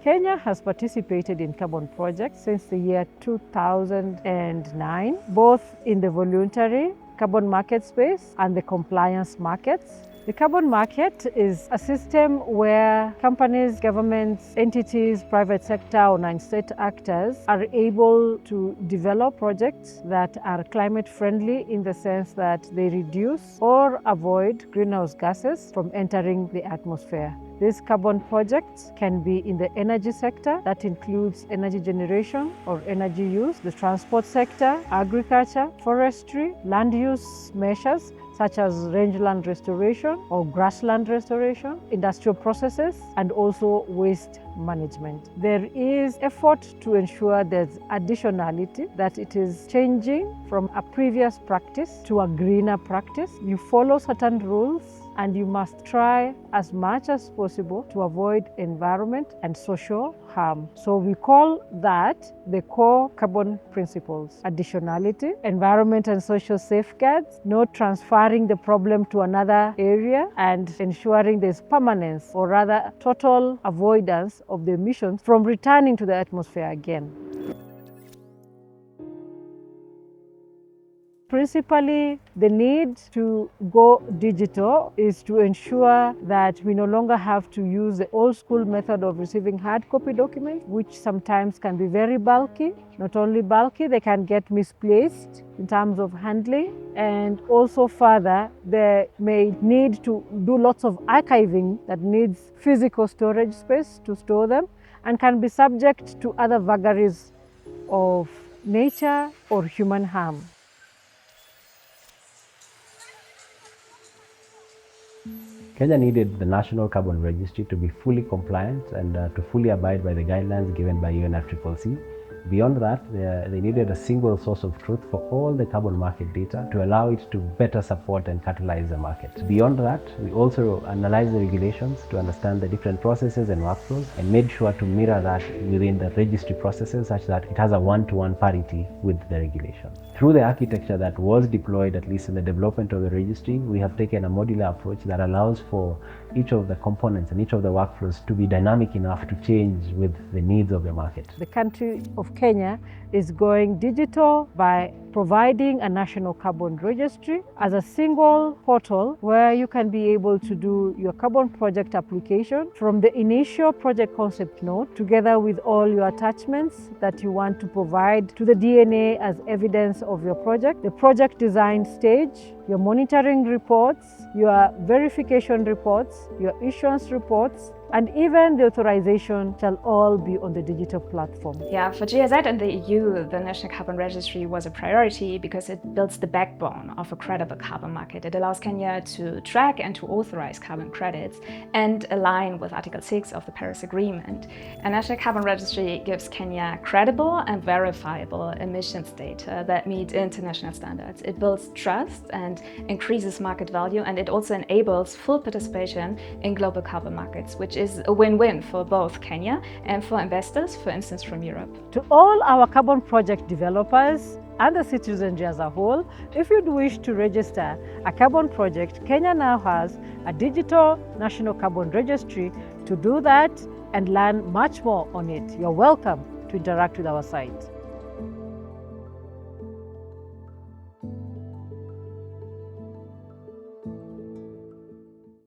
Kenya has participated in carbon projects since the year 2009, both in the voluntary carbon market space and the compliance markets. The carbon market is a system where companies, governments, entities, private sector or non-state actors are able to develop projects that are climate friendly in the sense that they reduce or avoid greenhouse gases from entering the atmosphere. These carbon projects can be in the energy sector, that includes energy generation or energy use, the transport sector, agriculture, forestry, land use measures such as rangeland restoration or grassland restoration, industrial processes, and also waste management. There is effort to ensure there's additionality, that it is changing from a previous practice to a greener practice. You follow certain rules and you must try as much as possible to avoid environment and social harm. So we call that the core carbon principles: additionality, environment and social safeguards, not transferring the problem to another area, and ensuring there's permanence, or rather total avoidance of the emissions from returning to the atmosphere again. Principally, the need to go digital is to ensure that we no longer have to use the old school method of receiving hard copy documents, which sometimes can be very bulky. Not only bulky, they can get misplaced in terms of handling, and also further, they may need to do lots of archiving that needs physical storage space to store them, and can be subject to other vagaries of nature or human harm. Kenya needed the National Carbon Registry to be fully compliant and to fully abide by the guidelines given by UNFCCC. Beyond that, they needed a single source of truth for all the carbon market data to allow it to better support and catalyze the market. Beyond that, we also analyzed the regulations to understand the different processes and workflows, and made sure to mirror that within the registry processes such that it has a one-to-one parity with the regulation. Through the architecture that was deployed, at least in the development of the registry, we have taken a modular approach that allows for each of the components and each of the workflows to be dynamic enough to change with the needs of the market. The country of Kenya is going digital by providing a national carbon registry as a single portal where you can be able to do your carbon project application from the initial project concept note, together with all your attachments that you want to provide to the DNA as evidence of your project, the project design stage, your monitoring reports, your verification reports, your issuance reports, and even the authorization shall all be on the digital platform. Yeah, for GIZ and the EU, the National Carbon Registry was a priority because it builds the backbone of a credible carbon market. It allows Kenya to track and to authorize carbon credits and align with Article 6 of the Paris Agreement. A National Carbon Registry gives Kenya credible and verifiable emissions data that meet international standards. It builds trust and increases market value, and it also enables full participation in global carbon markets, which is a win-win for both Kenya and for investors, for instance, from Europe. To all our carbon project developers and the citizenry as a whole, if you'd wish to register a carbon project, Kenya now has a digital National Carbon Registry to do that and learn much more on it. You're welcome to interact with our site.